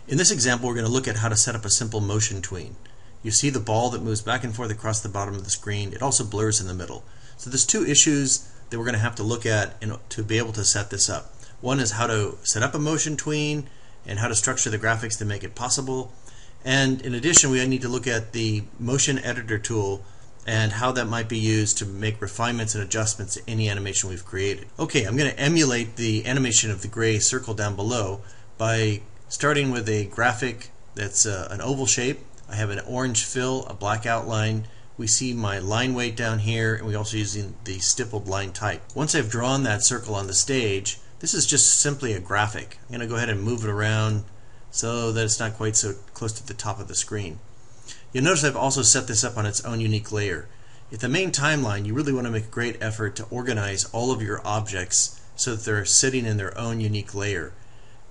In this example, we're going to look at how to set up a simple motion tween. You see the ball that moves back and forth across the bottom of the screen. It also blurs in the middle. So there's two issues that we're going to have to look at to be able to set this up. One is how to set up a motion tween and how to structure the graphics to make it possible. And in addition, we need to look at the motion editor tool and how that might be used to make refinements and adjustments to any animation we've created. Okay, I'm going to emulate the animation of the gray circle down below by starting with a graphic that's an oval shape. I have an orange fill, a black outline. We see my line weight down here, and we're also using the stippled line type. Once I've drawn that circle on the stage, this is just simply a graphic. I'm going to go ahead and move it around so that it's not quite so close to the top of the screen. You'll notice I've also set this up on its own unique layer. At the main timeline, you really want to make a great effort to organize all of your objects so that they're sitting in their own unique layer.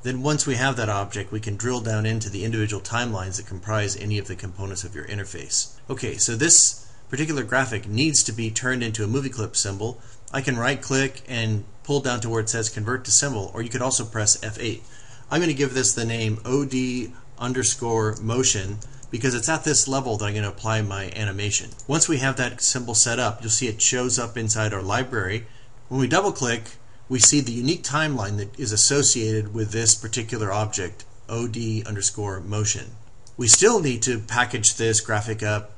Then once we have that object, we can drill down into the individual timelines that comprise any of the components of your interface. Okay, so this particular graphic needs to be turned into a movie clip symbol. I can right click and pull down to where it says convert to symbol, or you could also press F8. I'm going to give this the name OD_motion because it's at this level that I'm going to apply my animation. Once we have that symbol set up, you'll see it shows up inside our library. When we double click, we see the unique timeline that is associated with this particular object, OD_motion. We still need to package this graphic up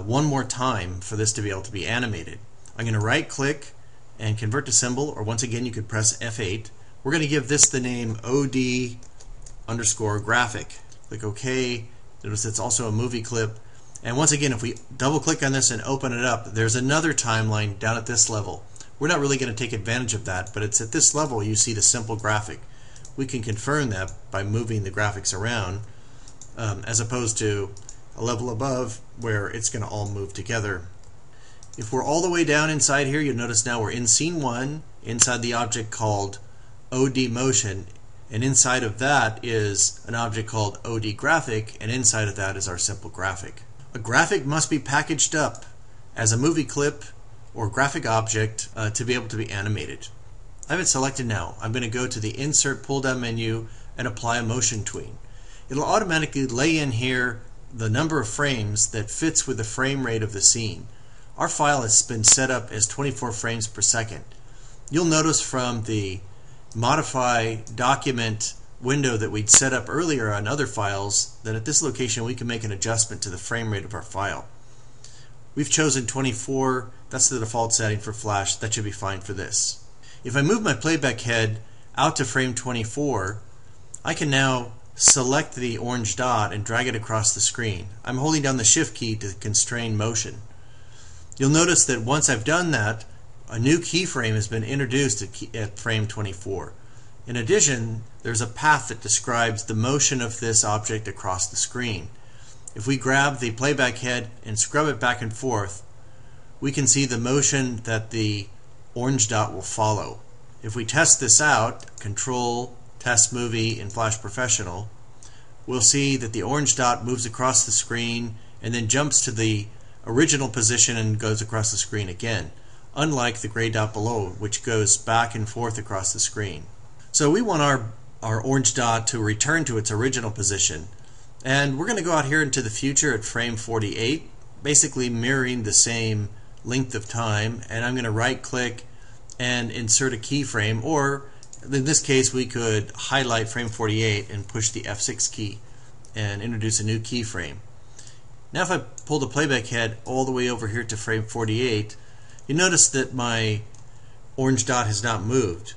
one more time for this to be able to be animated. I'm going to right click and convert to symbol, or once again you could press F8. We're going to give this the name OD_graphic. Click OK. Notice it's also a movie clip. And once again, if we double click on this and open it up, there's another timeline down at this level. We're not really going to take advantage of that, but it's at this level you see the simple graphic. We can confirm that by moving the graphics around as opposed to a level above where it's going to all move together. If we're all the way down inside here, you'll notice now we're in scene 1 inside the object called OD motion, and inside of that is an object called OD graphic, and inside of that is our simple graphic. A graphic must be packaged up as a movie clip or graphic object to be able to be animated. I have it selected now. I'm going to go to the Insert pull-down menu and apply a motion tween. It'll automatically lay in here the number of frames that fits with the frame rate of the scene. Our file has been set up as 24 frames per second. You'll notice from the Modify Document window that we'd set up earlier on other files that at this location we can make an adjustment to the frame rate of our file. We've chosen 24. That's the default setting for Flash. That should be fine for this. If I move my playback head out to frame 24, I can now select the orange dot and drag it across the screen. I'm holding down the Shift key to constrain motion. You'll notice that once I've done that, a new keyframe has been introduced at frame 24. In addition, there's a path that describes the motion of this object across the screen. If we grab the playback head and scrub it back and forth, we can see the motion that the orange dot will follow. If we test this out, Control Test Movie in Flash Professional, we'll see that the orange dot moves across the screen and then jumps to the original position and goes across the screen again, unlike the gray dot below, which goes back and forth across the screen. So we want our orange dot to return to its original position, and we're going to go out here into the future at frame 48, basically mirroring the same length of time, and I'm going to right click and insert a keyframe, or in this case we could highlight frame 48 and push the F6 key and introduce a new keyframe. Now if I pull the playback head all the way over here to frame 48, you notice that my orange dot has not moved.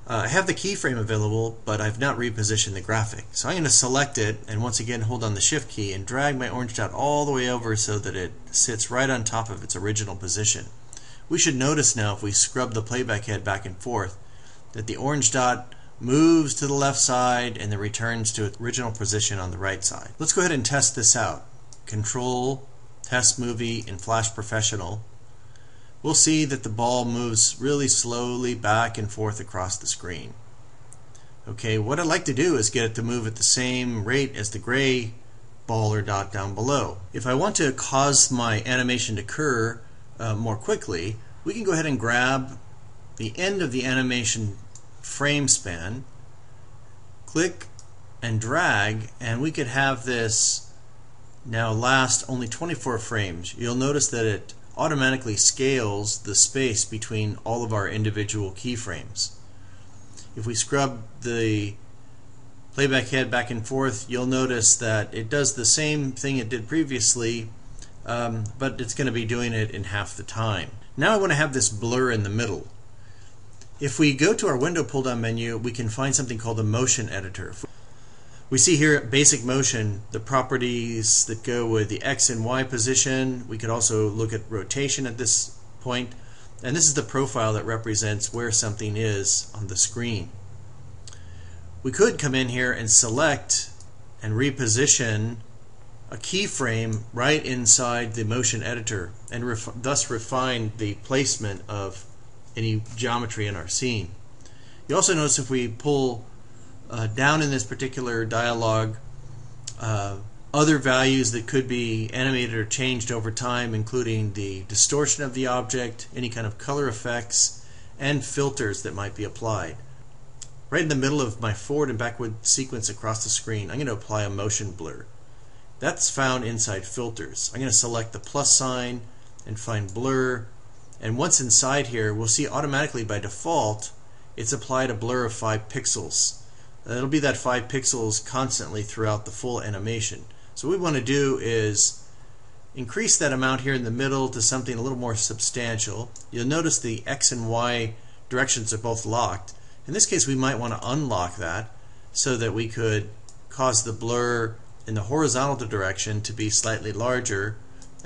I have the keyframe available, but I've not repositioned the graphic. So I'm going to select it and once again hold on the Shift key and drag my orange dot all the way over so that it sits right on top of its original position. We should notice now if we scrub the playback head back and forth that the orange dot moves to the left side and then returns to its original position on the right side. Let's go ahead and test this out. Control Test Movie in Flash Professional. We'll see that the ball moves really slowly back and forth across the screen. Okay, what I'd like to do is get it to move at the same rate as the gray ball or dot down below. If I want to cause my animation to occur more quickly, we can go ahead and grab the end of the animation frame span, click and drag, and we could have this now last only 24 frames. You'll notice that it automatically scales the space between all of our individual keyframes. If we scrub the playback head back and forth, you'll notice that it does the same thing it did previously, but it's going to be doing it in half the time. Now I want to have this blur in the middle. If we go to our window pull down menu, we can find something called the motion editor. We see here at basic motion the properties that go with the X and Y position. We could also look at rotation at this point, and this is the profile that represents where something is on the screen. We could come in here and select and reposition a keyframe right inside the motion editor and thus refine the placement of any geometry in our scene. You also notice if we pull down in this particular dialog, other values that could be animated or changed over time, including the distortion of the object, any kind of color effects, and filters that might be applied. Right in the middle of my forward and backward sequence across the screen, I'm going to apply a motion blur. That's found inside filters. I'm going to select the plus sign and find blur, and once inside here, we'll see automatically by default it's applied a blur of 5 pixels. It'll be that 5 pixels constantly throughout the full animation. So what we want to do is increase that amount here in the middle to something a little more substantial. You'll notice the X and Y directions are both locked. In this case, we might want to unlock that so that we could cause the blur in the horizontal direction to be slightly larger,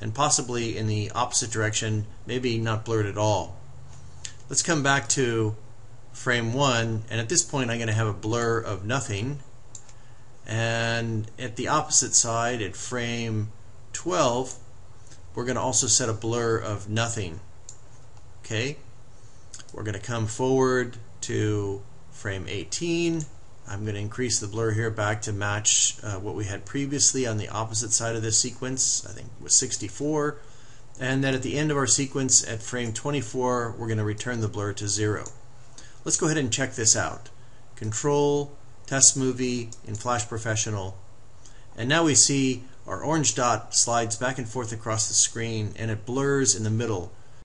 and possibly in the opposite direction, maybe not blurred at all. Let's come back to frame 1, and at this point I'm going to have a blur of nothing, and at the opposite side at frame 12 we're going to also set a blur of nothing. Okay, we're going to come forward to frame 18. I'm going to increase the blur here back to match what we had previously on the opposite side of this sequence. I think it was 64. And then at the end of our sequence at frame 24, we're going to return the blur to 0. Let's go ahead and check this out. Control, Test Movie in Flash Professional. And now we see our orange dot slides back and forth across the screen, and it blurs in the middle.